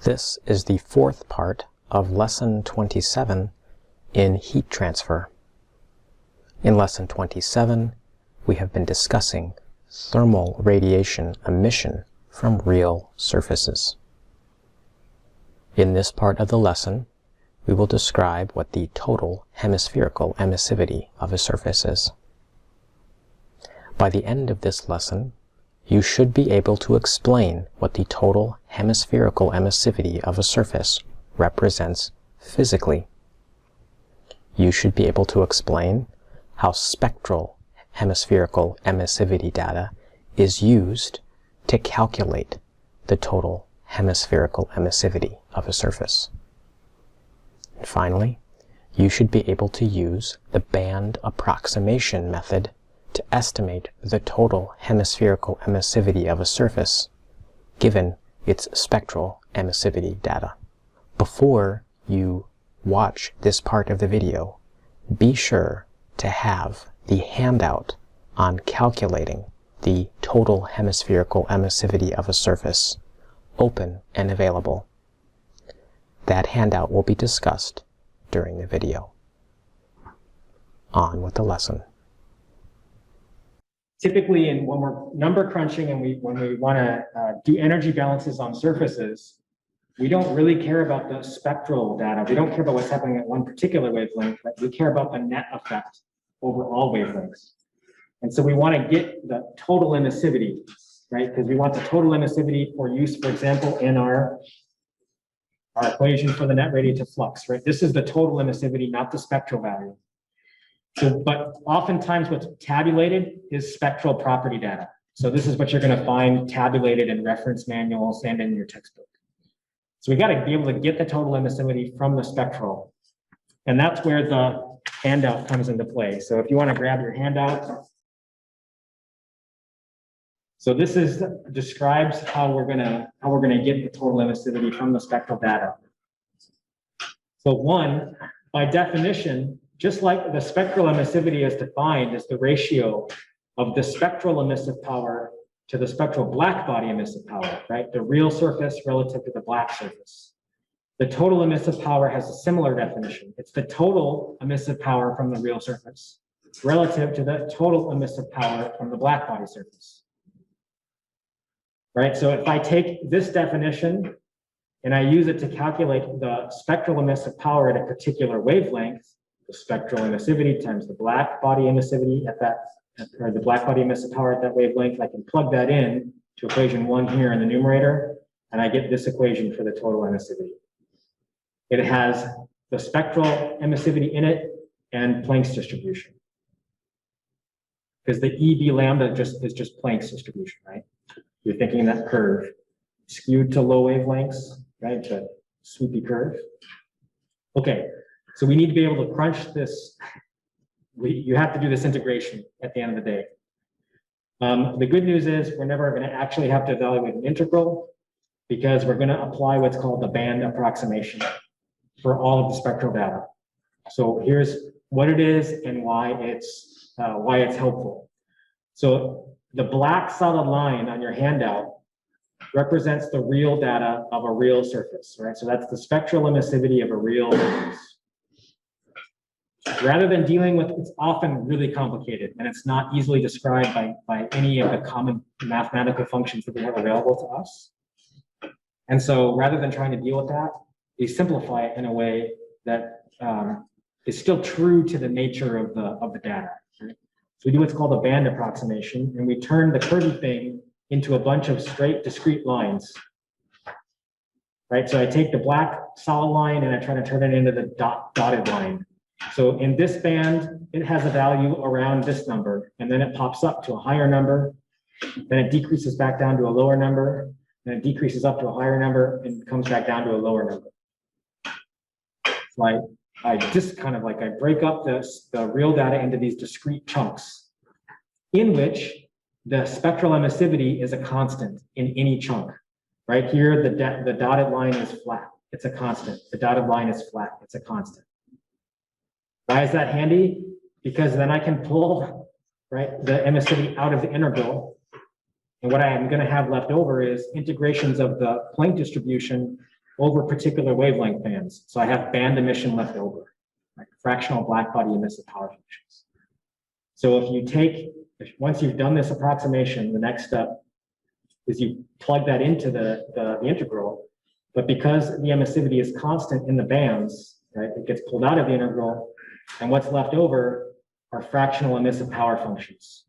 This is the fourth part of Lesson 27 in heat transfer. In Lesson 27, we have been discussing thermal radiation emission from real surfaces. In this part of the lesson, we will describe what the total hemispherical emissivity of a surface is. By the end of this lesson, you should be able to explain what the total hemispherical emissivity of a surface represents physically. You should be able to explain how spectral hemispherical emissivity data is used to calculate the total hemispherical emissivity of a surface. And finally, you should be able to use the band approximation method to estimate the total hemispherical emissivity of a surface, given its spectral emissivity data. Before you watch this part of the video, be sure to have the handout on calculating the total hemispherical emissivity of a surface open and available. That handout will be discussed during the video. On with the lesson. Typically, when we're number crunching and when we want to do energy balances on surfaces, we don't really care about the spectral data. We don't care about what's happening at one particular wavelength, but we care about the net effect over all wavelengths. And so we want to get the total emissivity, right? Because we want the total emissivity for use, for example, in our equation for the net radiative flux, right? This is the total emissivity, not the spectral value. So, but oftentimes what's tabulated is spectral property data. So this is what you're going to find tabulated in reference manuals and in your textbook. So we got to be able to get the total emissivity from the spectral. And that's where the handout comes into play. So if you want to grab your handout. So this describes how we're gonna get the total emissivity from the spectral data. So one, by definition, just like the spectral emissivity is defined as the ratio of the spectral emissive power to the spectral black body emissive power, right? The real surface relative to the black surface. The total emissive power has a similar definition. It's the total emissive power from the real surface relative to the total emissive power from the black body surface. Right, so if I take this definition and I use it to calculate the spectral emissive power at a particular wavelength, the spectral emissivity times the black body emissivity or the black body emissive power at that wavelength, I can plug that in to equation 1 here in the numerator, and I get this equation for the total emissivity. It has the spectral emissivity in it and Planck's distribution. Because the EB lambda is just Planck's distribution, right? You're thinking that curve skewed to low wavelengths, right? The swoopy curve. Okay, so we need to be able to crunch this. You have to do this integration at the end of the day. The good news is we're never going to actually have to evaluate an integral because we're going to apply what's called the band approximation for all of the spectral data. So here's what it is and why it's helpful. So the black solid line on your handout represents the real data of a real surface, right? So that's the spectral emissivity of a real surface. Rather than dealing with, it's often really complicated and it's not easily described by any of the common mathematical functions that we have available to us. And so rather than trying to deal with that, we simplify it in a way that is still true to the nature of the data. Right? So we do what's called a band approximation, and we turn the curvy thing into a bunch of straight, discrete lines. Right, so I take the black solid line and I try to turn it into the dotted line. So in this band, it has a value around this number, and then it pops up to a higher number, then it decreases back down to a lower number, then it decreases up to a higher number, and comes back down to a lower number. So I just kind of I break up the real data into these discrete chunks in which the spectral emissivity is a constant in any chunk. Right here, the dotted line is flat. It's a constant. The dotted line is flat. It's a constant. Why is that handy? Because then I can pull the emissivity out of the integral. And what I am going to have left over is integrations of the Planck distribution over particular wavelength bands. So I have band emission left over, right? Fractional blackbody emissive power functions. So if you take, once you've done this approximation, the next step is you plug that into the integral, but because the emissivity is constant in the bands, right, it gets pulled out of the integral, and what's left over are fractional emissive power functions.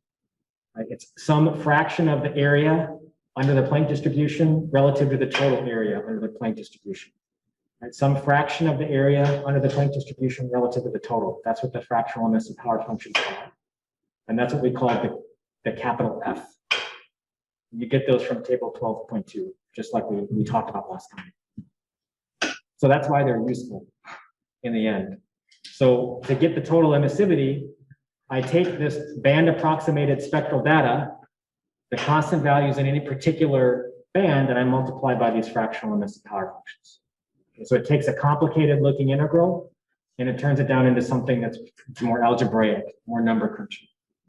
Right? It's some fraction of the area under the Planck distribution relative to the total area under the Planck distribution. Right? Some fraction of the area under the Planck distribution relative to the total. That's what the fractional emissive power functions are. And that's what we call the capital F. You get those from table 12.2, just like we talked about last time. So that's why they're useful in the end. So to get the total emissivity, I take this band approximated spectral data, the constant values in any particular band, and I multiply by these fractional emissive power functions. Okay, so it takes a complicated looking integral and it turns it down into something that's more algebraic, more number crunching.